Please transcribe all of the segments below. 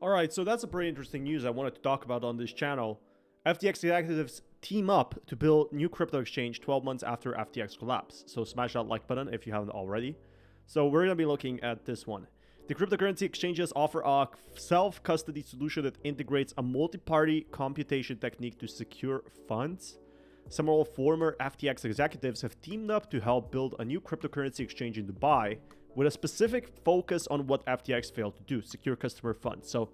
All right, so that's a pretty interesting news I wanted to talk about on this channel. FTX executives team up to build new crypto exchange 12 months after FTX collapse. So smash that like button if you haven't already. So we're going to be looking at this one. The cryptocurrency exchanges offer a self-custody solution that integrates a multi-party computation technique to secure funds. Several former FTX executives have teamed up to help build a new cryptocurrency exchange in Dubai with a specific focus on what FTX failed to do, secure customer funds. So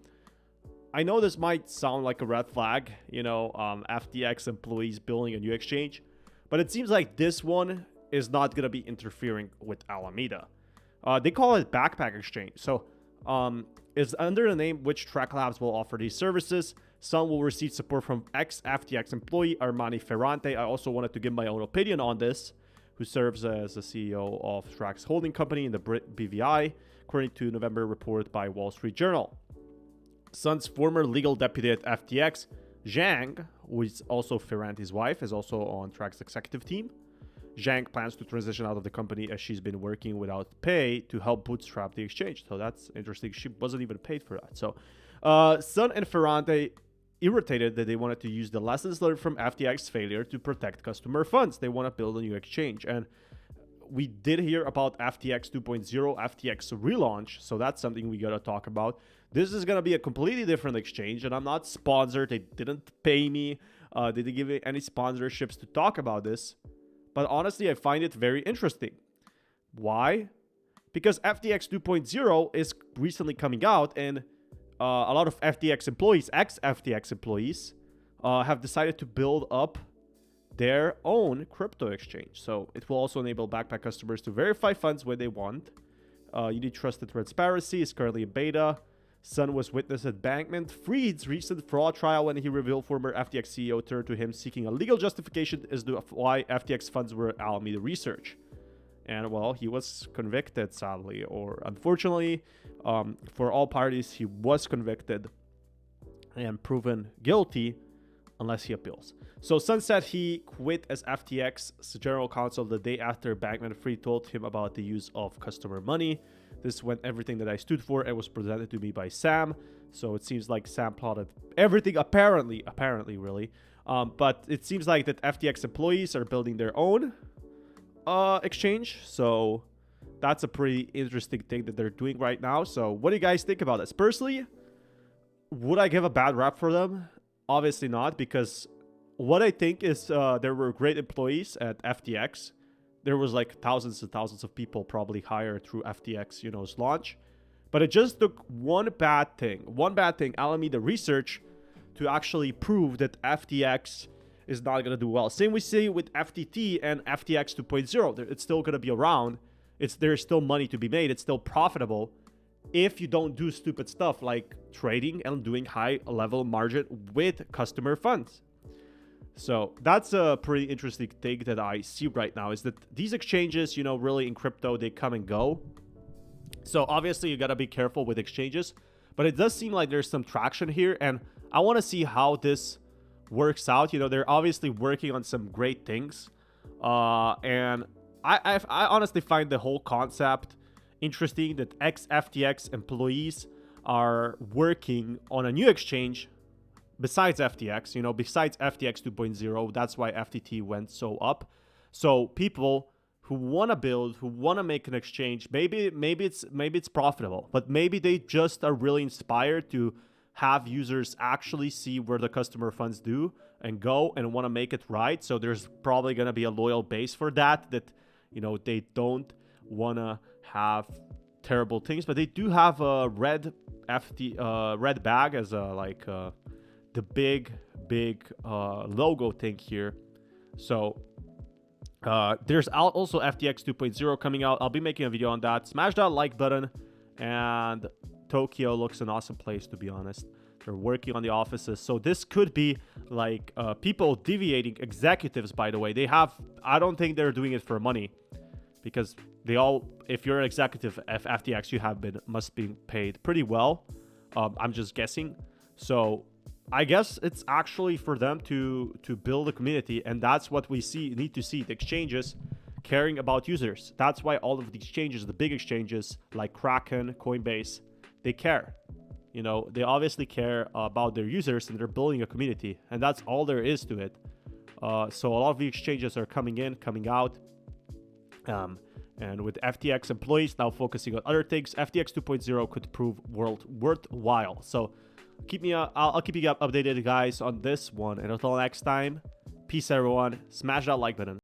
I know this might sound like a red flag, FTX employees building a new exchange, but it seems like this one is not going to be interfering with Alameda. They call it Backpack Exchange. So it's under the name which Track Labs will offer these services. Some will receive support from ex-FTX employee Armani Ferrante. I also wanted to give my own opinion on this, who serves as the CEO of Track's holding company in the BVI, according to November report by Wall Street Journal. Sun's former legal deputy at FTX, Zhang, who is also Ferrante's wife, is also on Track's executive team. Zhang plans to transition out of the company as she's been working without pay to help bootstrap the exchange. So that's interesting. She wasn't even paid for that. So Sun and Ferrante irritated that they wanted to use the lessons learned from FTX failure to protect customer funds. They want to build a new exchange. And we did hear about FTX 2.0, FTX Relaunch. So that's something we got to talk about. This is going to be a completely different exchange, and I'm not sponsored. They didn't pay me. They didn't give me any sponsorships to talk about this. But honestly, I find it very interesting. Why? Because FTX 2.0 is recently coming out, and a lot of FTX employees, ex-FTX employees, have decided to build up their own crypto exchange. So it will also enable Backpack customers to verify funds when they want. You need trusted transparency. It's currently in beta. Sun was witness at Bankman-Fried's recent fraud trial when he revealed former FTX CEO turned to him seeking a legal justification as to why FTX funds were Alameda Research. And, well, he was convicted, sadly, or unfortunately, for all parties, he was convicted and proven guilty unless he appeals. So Sun said he quit as FTX's general counsel the day after Bankman-Fried told him about the use of customer money. This went everything that I stood for and was presented to me by Sam. So it seems like Sam plotted everything, apparently, really. But it seems like that FTX employees are building their own exchange. So that's a pretty interesting thing that they're doing right now. So what do you guys think about this? Personally, would I give a bad rap for them? Obviously not, because what I think is there were great employees at FTX. There was like thousands and thousands of people probably hired through FTX, launch. But it just took one bad thing, Alameda Research, to actually prove that FTX is not going to do well. Same we see with FTT and FTX 2.0. It's still going to be around. There's still money to be made. It's still profitable if you don't do stupid stuff like trading and doing high-level margin with customer funds. So that's a pretty interesting thing that I see right now, is that these exchanges, really in crypto, they come and go. So obviously you got to be careful with exchanges, but it does seem like there's some traction here, and I want to see how this works out. They're obviously working on some great things, and I honestly find the whole concept interesting that ex-FTX employees are working on a new exchange besides FTX, besides FTX 2.0. That's why FTT went so up. So people who want to build, who want to make an exchange, maybe it's profitable, but maybe they just are really inspired to have users actually see where the customer funds do and go and want to make it right. So there's probably going to be a loyal base for that they don't want to have terrible things, but they do have a red bag as the big logo thing here. So there's also FTX 2.0 coming out. I'll be making a video on that. Smash that like button. And Tokyo looks an awesome place, to be honest. They're working on the offices. So this could be like people deviating, executives, by the way. I don't think they're doing it for money, because if you're an executive at FTX, must be paid pretty well. I'm just guessing. So I guess it's actually for them to build a community, and that's what we need to see, the exchanges caring about users. That's why all of the exchanges, the big exchanges like Kraken, Coinbase, they care. You know, they obviously care about their users and they're building a community, and that's all there is to it. So a lot of the exchanges are coming in, coming out. And with FTX employees now focusing on other things, FTX 2.0 could prove worthwhile. So I'll keep you updated, guys, on this one. And until next time, peace, everyone. Smash that like button.